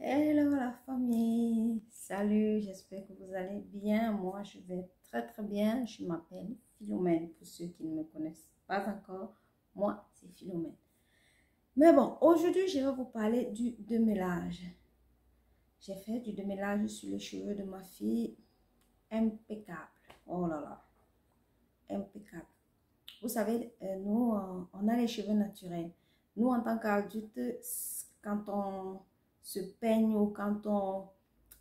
Hello la famille, salut, j'espère que vous allez bien. Moi, je vais très très bien. Je m'appelle Philomène pour ceux qui ne me connaissent pas encore. Moi, c'est Philomène. Mais bon, aujourd'hui, je vais vous parler du démêlage. J'ai fait du démêlage sur les cheveux de ma fille. Impeccable. Oh là là, impeccable. Vous savez, nous, on a les cheveux naturels. Nous, en tant qu'adultes, quand on se peigne ou quand on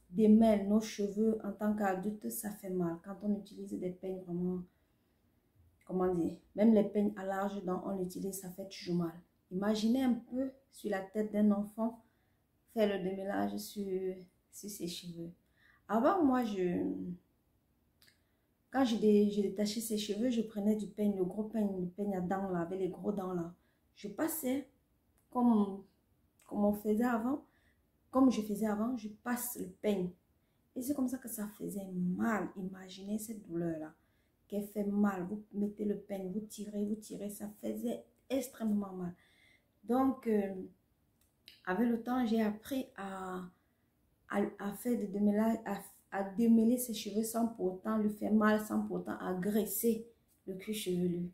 démêle nos cheveux en tant qu'adulte, ça fait mal. Quand on utilise des peignes vraiment, comment dire, même les peignes à large dont on l'utilise, ça fait toujours mal. Imaginez un peu sur la tête d'un enfant faire le démêlage sur ses cheveux. Avant, moi, quand je détachais ses cheveux, je prenais du peigne, le gros peigne, le peigne à dents là, avec les gros dents là. Je passais comme on faisait avant, comme je faisais avant, je passe le peigne. Et c'est comme ça que ça faisait mal. Imaginez cette douleur-là, qu'elle fait mal. Vous mettez le peigne, vous tirez, ça faisait extrêmement mal. Donc, avec le temps, j'ai appris à faire des démêlages, à démêler ses cheveux sans pour autant lui faire mal, sans pour autant agresser le cuir chevelu.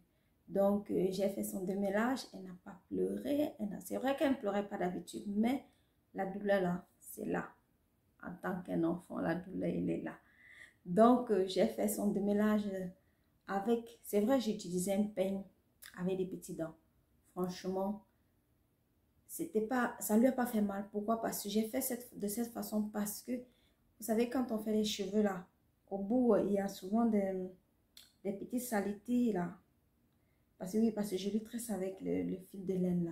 Donc, j'ai fait son démêlage, elle n'a pas pleuré. C'est vrai qu'elle ne pleurait pas d'habitude, mais la douleur là, c'est là. En tant qu'un enfant, la douleur, elle est là. Donc, j'ai fait son démêlage avec, c'est vrai, j'ai utilisé un peigne avec des petits dents. Franchement, c'était pas, ça lui a pas fait mal. Pourquoi? Parce que j'ai fait de cette façon parce que, vous savez, quand on fait les cheveux là, au bout, il y a souvent des petites saletés là. Parce que oui, parce que je lui tresse avec le fil de laine là.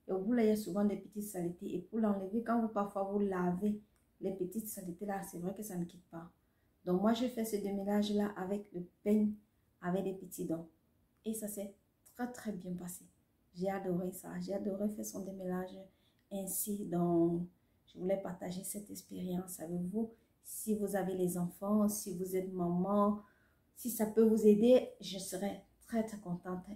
Et au bout là, il y a souvent des petites saletés. Et pour l'enlever, quand vous parfois vous lavez les petites saletés là, c'est vrai que ça ne quitte pas. Donc moi, je fais ce démêlage là avec le peigne, avec des petits dents. Et ça s'est très très bien passé. J'ai adoré ça. J'ai adoré faire son démêlage ainsi. Donc, je voulais partager cette expérience avec vous. Si vous avez les enfants, si vous êtes maman, si ça peut vous aider, je serai très très contente.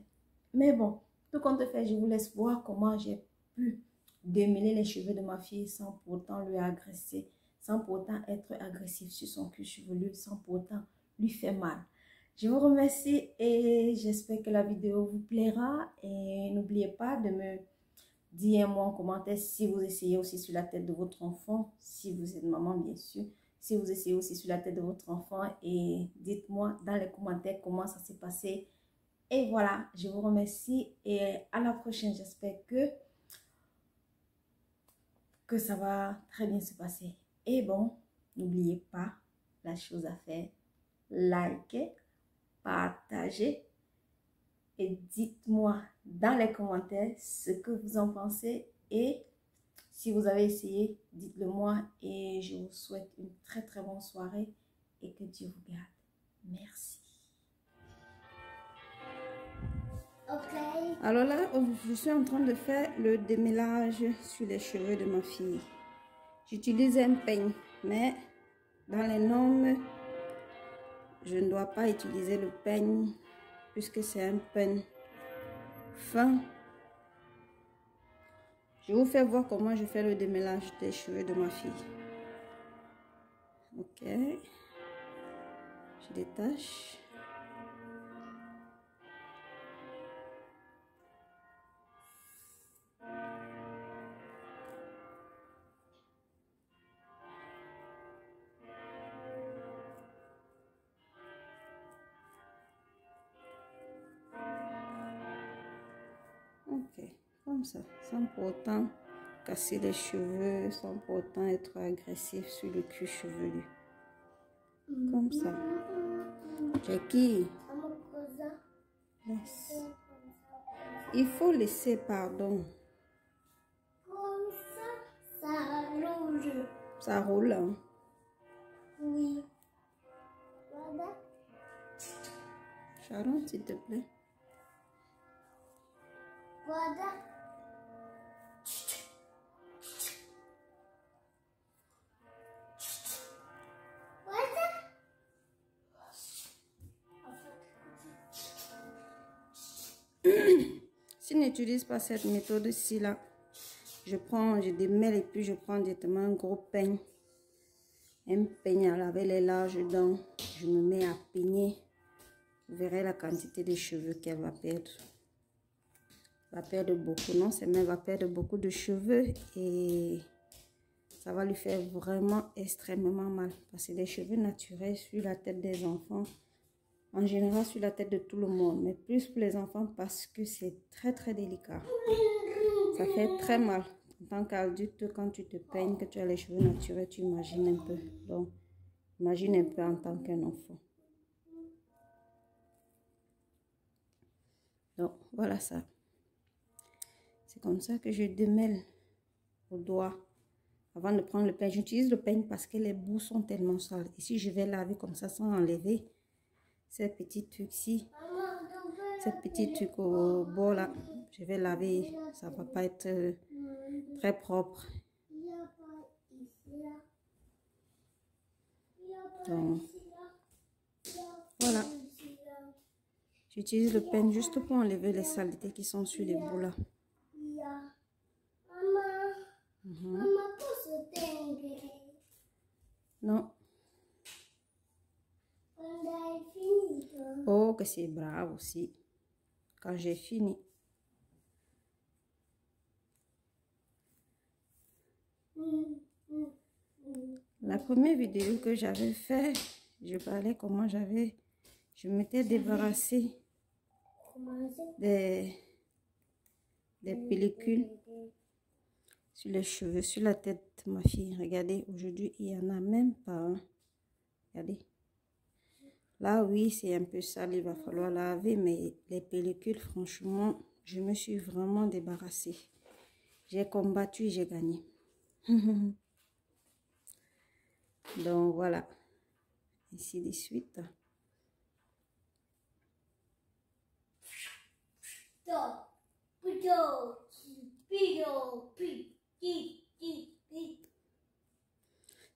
Mais bon, tout compte fait, je vous laisse voir comment j'ai pu démêler les cheveux de ma fille sans pour autant lui agresser, sans pour autant être agressif sur son cuir chevelu, sans pour autant lui faire mal. Je vous remercie et j'espère que la vidéo vous plaira. Et n'oubliez pas de me dire moi en commentaire si vous essayez aussi sur la tête de votre enfant, si vous êtes maman bien sûr, si vous essayez aussi sur la tête de votre enfant, et dites-moi dans les commentaires comment ça s'est passé. Et voilà, je vous remercie et à la prochaine. J'espère que ça va très bien se passer. Et bon, n'oubliez pas la chose à faire, likez, partagez et dites-moi dans les commentaires ce que vous en pensez. Et si vous avez essayé, dites-le moi et je vous souhaite une très très bonne soirée et que Dieu vous garde. Merci. Alors là, je suis en train de faire le démêlage sur les cheveux de ma fille. J'utilise un peigne, mais dans les normes, je ne dois pas utiliser le peigne puisque c'est un peigne fin. Je vous fais voir comment je fais le démêlage des cheveux de ma fille. Ok, je détache. Ok, comme ça, sans pour autant casser les cheveux, sans pour autant être agressif sur le cuir chevelu. Comme ça. Jackie. Laisse. Il faut laisser, pardon. Comme ça roule. Ça roule, hein? Oui. Voilà. Sharon, s'il te plaît. Voilà. Si tu n'utilises pas cette méthode-ci là, je démêle et puis je prends directement un gros peigne. Un peigne à laver les larges dents. Je me mets à peigner. Vous verrez la quantité de cheveux qu'elle va perdre. Elle va perdre beaucoup, non? C'est même, elle va perdre beaucoup de cheveux et ça va lui faire vraiment extrêmement mal. Parce que les cheveux naturels sur la tête des enfants, en général sur la tête de tout le monde, mais plus pour les enfants parce que c'est très très délicat. Ça fait très mal. En tant qu'adulte, quand tu te peignes, que tu as les cheveux naturels, tu imagines un peu. Donc, imagine un peu en tant qu'un enfant. Donc, voilà ça. C'est comme ça que je démêle au doigt. Avant de prendre le peigne, j'utilise le peigne parce que les bouts sont tellement sales. Ici, je vais laver comme ça sans enlever ces petits trucs-ci. Ces petits trucs au bord là. Je vais laver. Ça ne va pas être très propre. Donc, voilà. J'utilise le peigne juste pour enlever les saletés qui sont sur les bouts là. Non. Oh, que c'est brave aussi. Quand j'ai fini. La première vidéo que j'avais fait, je parlais comment je m'étais débarrassée des pellicules sur les cheveux, sur la tête de ma fille. Regardez, aujourd'hui, il n'y en a même pas. Hein. Regardez. Là, oui, c'est un peu sale, il va falloir laver, mais les pellicules, franchement, je me suis vraiment débarrassée. J'ai combattu, j'ai gagné. Donc, voilà. Ainsi de suite.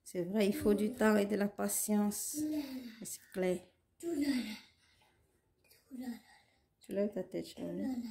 C'est vrai, il faut du temps et de la patience. C'est clair. Tu lèves ta tête, chérie.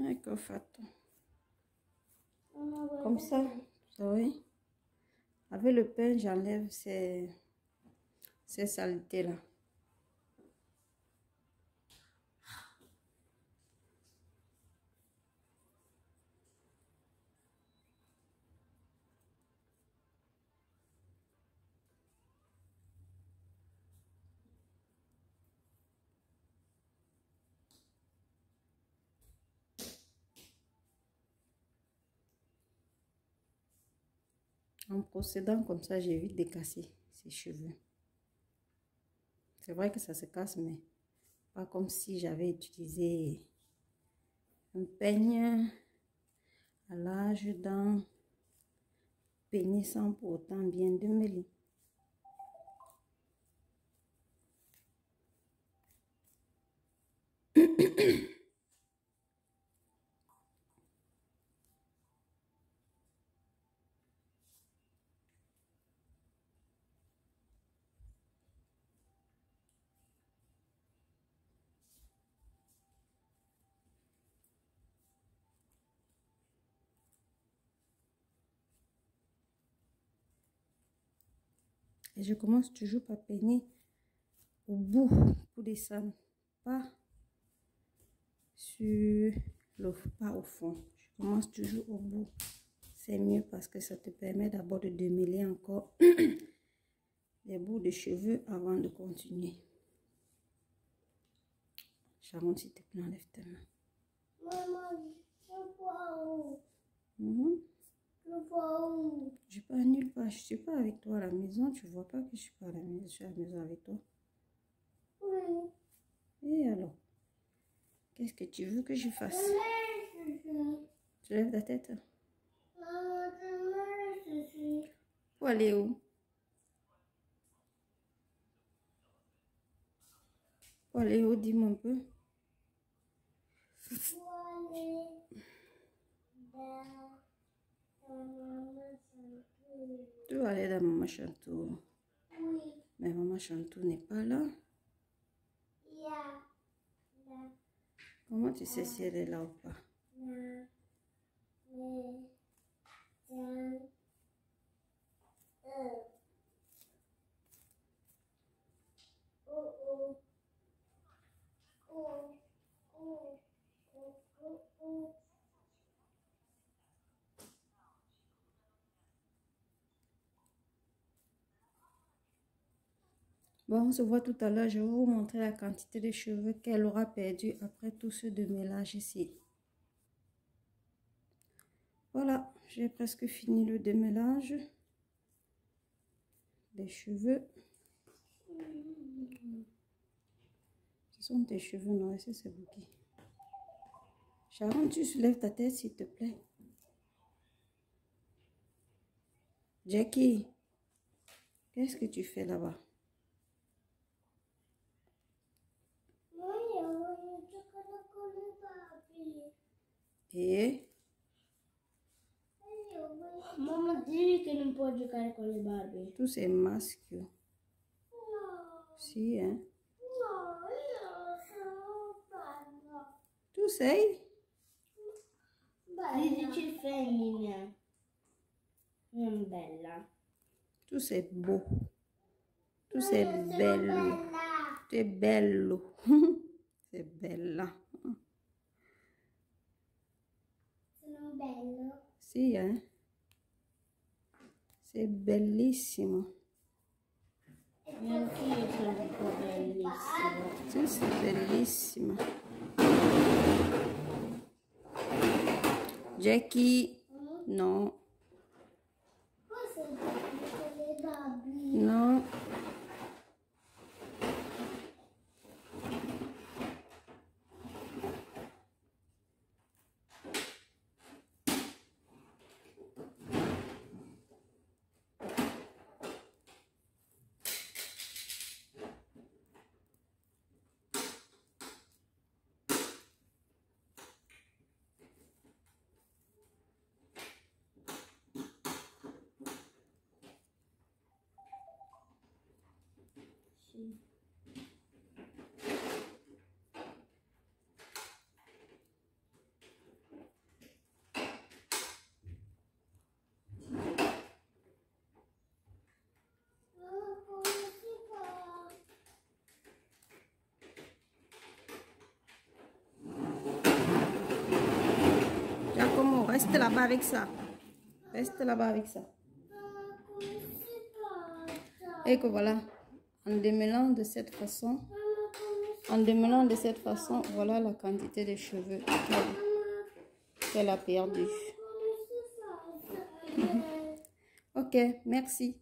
Ecco fatto. Comme ça, vous voyez. Avec le pain, j'enlève ces saletés-là. En procédant comme ça, j'évite de casser ses cheveux. C'est vrai que ça se casse, mais pas comme si j'avais utilisé un peigne à l'âge d'un peigne sans pour autant bien démêler. Et je commence toujours par peigner au bout pour descendre, pas sur le pas au fond. Je commence toujours au bout. C'est mieux parce que ça te permet d'abord de démêler encore les bouts de cheveux avant de continuer. Sharon, s'il te plaît, enlève ta main. Maman, je vois où? Je vois où? Je ne vais pas nulle part. Je ne suis pas avec toi à la maison. Tu ne vois pas que je suis pas à la maison. Je suis à la maison avec toi. Oui. Et alors? Qu'est-ce que tu veux que je fasse? Tu lèves ta tête? Pour aller où? Pour aller où? Dis-moi un peu. Tu vas aller dans Maman Chantou. Oui. Mais Maman Chantou n'est pas là. Comment tu sais si elle est là ou pas? Bon, on se voit tout à l'heure. Je vais vous montrer la quantité de cheveux qu'elle aura perdu après tout ce démêlage ici. Voilà, j'ai presque fini le démêlage des cheveux. Ce sont tes cheveux, non? C'est Bouki. Sharon, tu soulèves ta tête, s'il te plaît. Jackie, qu'est-ce que tu fais là-bas? Et? Maman dit que non può giocare con le Barbie. Tous ces masques. No. Si, hein? No, io sono bella. Tu sei? Si dice femmina. Non bella. Tu sei beau. Tu sei bello. Tu es bello. C'est bella. Sono bello. Si, hein? C'est bellissimo. Anch'io sono un po' bellissimo. Sì, sei bellissima. Jackie, no, Posso giocare con le Barbie? no. Sì. Come si fa? Giacomo, reste là-bas avec ça. Reste là-bas avec ça. Come si fa? Et que voilà, en démêlant de cette façon, Mamma, come si en démêlant de cette façon, voilà la quantité de cheveux qu'elle a perdu. Come si fa? Ok, merci.